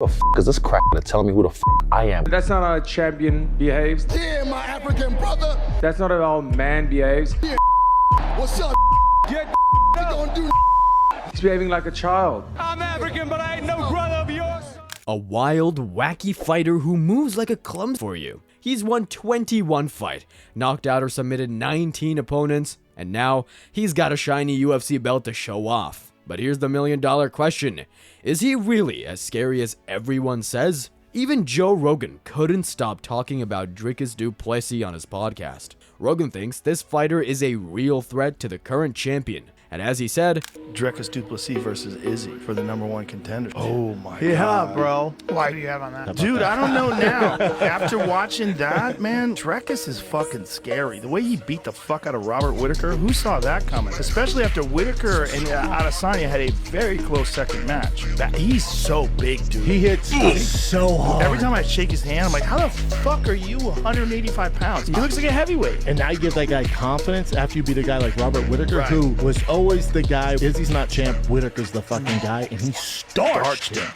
the f is this crack to tell me who the f I am? That's not how a champion behaves. Yeah, my African brother. That's not how a man behaves. Yeah, what's up? Get We gonna do He's behaving like a child. I'm African, but I ain't no brother of yours. A wild, wacky fighter who moves like a clumsy for you. He's won 21 fights, knocked out or submitted 19 opponents, and now he's got a shiny UFC belt to show off. But here's the million-dollar question. Is he really as scary as everyone says? Even Joe Rogan couldn't stop talking about Dricus du Plessis on his podcast. Rogan thinks this fighter is a real threat to the current champion. And as he said, Dricus du Plessis versus Izzy for the #1 contender. Oh my Yeah, god. bro. Why do you have on that? Dude, I don't know now. After watching that, man, Dricus is fucking scary. The way he beat the fuck out of Robert Whittaker, who saw that coming? Especially after Whittaker and Adesanya had a very close second match. He's so big, dude. He hits so hard. Every time I shake his hand, I'm like, how the fuck are you 185 pounds? He looks like a heavyweight. And now you give that guy confidence after you beat a guy like Robert Whittaker, Right. who was always the guy. Izzy's not champ, Whittaker's the fucking guy, and he starched him.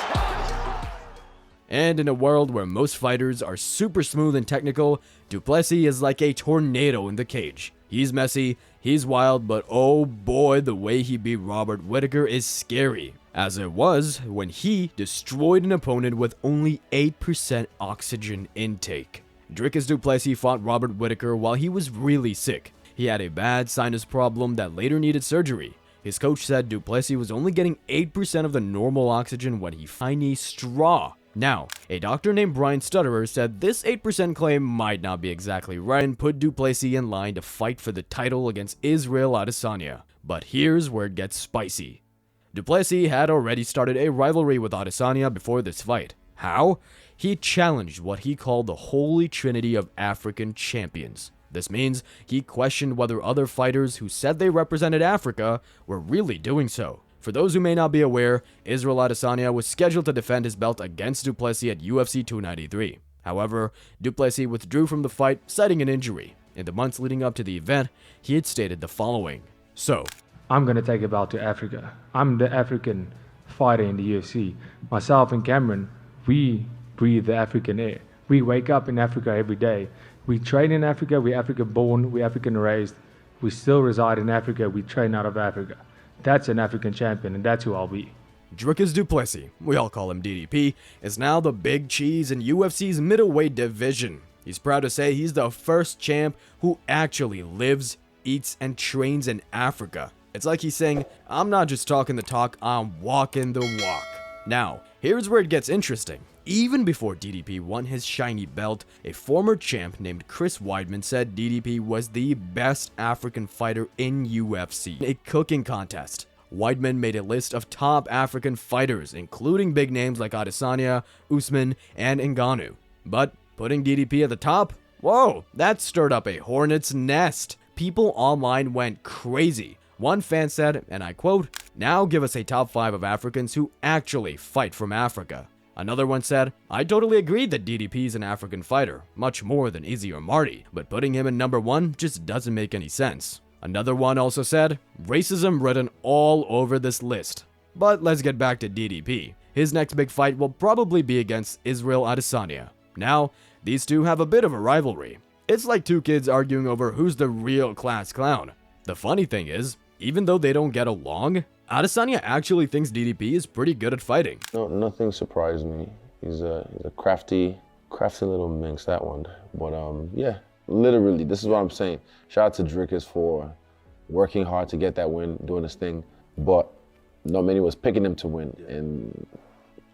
and in a world where most fighters are super smooth and technical, du Plessis is like a tornado in the cage. He's messy, he's wild, but oh boy, the way he beat Robert Whittaker is scary. As it was when he destroyed an opponent with only 8% oxygen intake. Dricus du Plessis fought Robert Whittaker while he was really sick. He had a bad sinus problem that later needed surgery. His coach said du Plessis was only getting 8% of the normal oxygen when he tiny straw. Now, a doctor named Brian Sutterer said this 8% claim might not be exactly right and put du Plessis in line to fight for the title against Israel Adesanya. But here's where it gets spicy. Du Plessis had already started a rivalry with Adesanya before this fight. How? He challenged what he called the holy trinity of African champions. This means he questioned whether other fighters who said they represented Africa were really doing so. For those who may not be aware, Israel Adesanya was scheduled to defend his belt against du Plessis at UFC 293. However, du Plessis withdrew from the fight, citing an injury. In the months leading up to the event, he had stated the following. So, I'm going to take a belt to Africa. I'm the African fighter in the UFC. Myself and Cameron, we breathe the African air. We wake up in Africa every day. We train in Africa, we're African born, we're African raised. We still reside in Africa, we train out of Africa. That's an African champion, and that's who I'll be. Dricus du Plessis, we all call him DDP, is now the big cheese in UFC's middleweight division. He's proud to say he's the first champ who actually lives, eats, and trains in Africa. It's like he's saying, I'm not just talking the talk, I'm walking the walk. Now, here's where it gets interesting. Even before DDP won his shiny belt, a former champ named Chris Weidman said DDP was the best African fighter in UFC, a cooking contest. Weidman made a list of top African fighters, including big names like Adesanya, Usman, and Ngannou. But putting DDP at the top? Whoa, that stirred up a hornet's nest. People online went crazy. One fan said, and I quote, "Now give us a top 5 of Africans who actually fight from Africa." Another one said, I totally agree that DDP is an African fighter, much more than Izzy or Marty, but putting him in #1 just doesn't make any sense. Another one also said, racism written all over this list. But let's get back to DDP. His next big fight will probably be against Israel Adesanya. Now, these two have a bit of a rivalry. It's like two kids arguing over who's the real class clown. The funny thing is, even though they don't get along, Adesanya actually thinks DDP is pretty good at fighting. No, nothing surprised me. He's a crafty little minx, that one. But yeah, literally, this is what I'm saying. Shout out to Dricus for working hard to get that win, doing his thing. But not many was picking him to win, and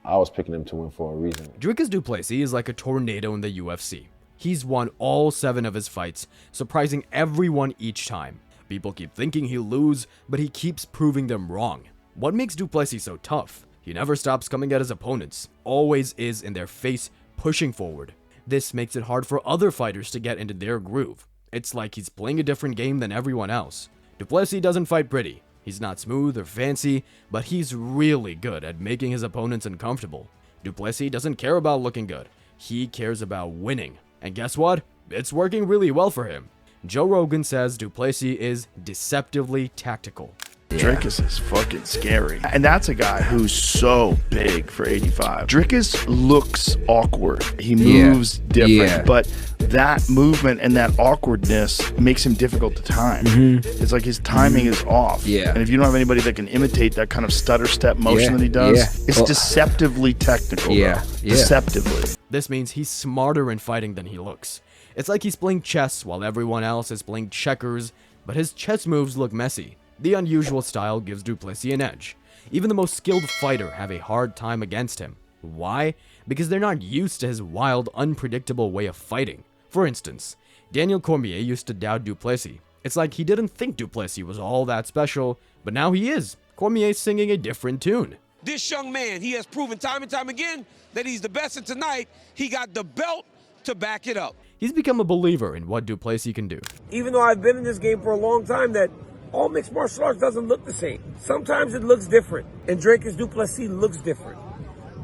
I was picking him to win for a reason. Dricus du Plessis is like a tornado in the UFC. He's won all 7 of his fights, surprising everyone each time. People keep thinking he'll lose, but he keeps proving them wrong. What makes du Plessis so tough? He never stops coming at his opponents, always is in their face, pushing forward. This makes it hard for other fighters to get into their groove. It's like he's playing a different game than everyone else. Du Plessis doesn't fight pretty. He's not smooth or fancy, but he's really good at making his opponents uncomfortable. Du Plessis doesn't care about looking good. He cares about winning. And guess what? It's working really well for him. Joe Rogan says du Plessis is deceptively tactical. Dricus is fucking scary. And that's a guy who's so big for 85. Dricus looks awkward. He moves different, but that movement and that awkwardness makes him difficult to time. It's like his timing is off. And if you don't have anybody that can imitate that kind of stutter step motion that he does, it's deceptively technical. Deceptively. This means he's smarter in fighting than he looks. It's like he's playing chess while everyone else is playing checkers, but his chess moves look messy. The unusual style gives du Plessis an edge. Even the most skilled fighter have a hard time against him. Why? Because they're not used to his wild, unpredictable way of fighting. For instance, Daniel Cormier used to doubt du Plessis. It's like he didn't think du Plessis was all that special, but now he is. Cormier's singing a different tune. This young man, he has proven time and time again that he's the best, and tonight he got the belt to back it up. He's become a believer in what du Plessis can do. Even though I've been in this game for a long time, that all mixed martial arts doesn't look the same. Sometimes it looks different, and Dricus du Plessis looks different.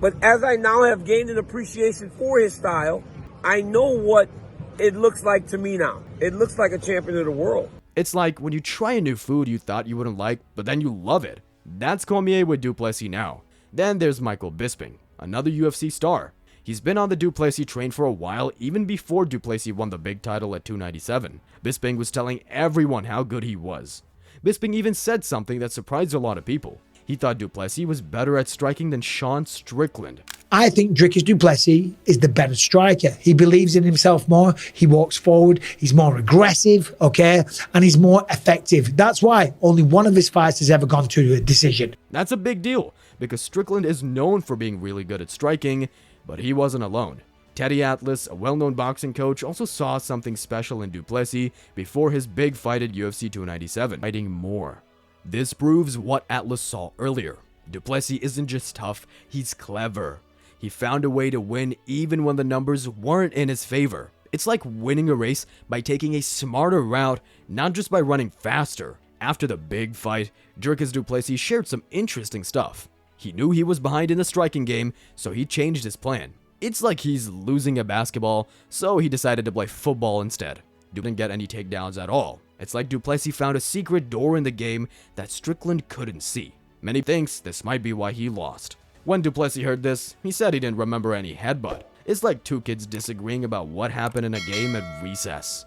But as I now have gained an appreciation for his style, I know what it looks like to me now. It looks like a champion of the world. It's like when you try a new food you thought you wouldn't like, but then you love it. That's Cormier with du Plessis now. Then there's Michael Bisping, another UFC star. He's been on the du Plessis train for a while, even before du Plessis won the big title at 297. Bisping was telling everyone how good he was. Bisping even said something that surprised a lot of people. He thought du Plessis was better at striking than Sean Strickland. I think Dricus du Plessis is the better striker. He believes in himself more. He walks forward. He's more aggressive, okay? And he's more effective. That's why only one of his fights has ever gone to a decision. That's a big deal, because Strickland is known for being really good at striking, but he wasn't alone. Teddy Atlas, a well-known boxing coach, also saw something special in du Plessis before his big fight at UFC 297, fighting more. This proves what Atlas saw earlier. Du Plessis isn't just tough, he's clever. He found a way to win even when the numbers weren't in his favor. It's like winning a race by taking a smarter route, not just by running faster. After the big fight, Dricus du Plessis shared some interesting stuff. He knew he was behind in the striking game, so he changed his plan. It's like he's losing a basketball, so he decided to play football instead. Didn't get any takedowns at all. It's like du Plessis found a secret door in the game that Strickland couldn't see. Many thinks this might be why he lost. When du Plessis heard this, he said he didn't remember any headbutt. It's like two kids disagreeing about what happened in a game at recess.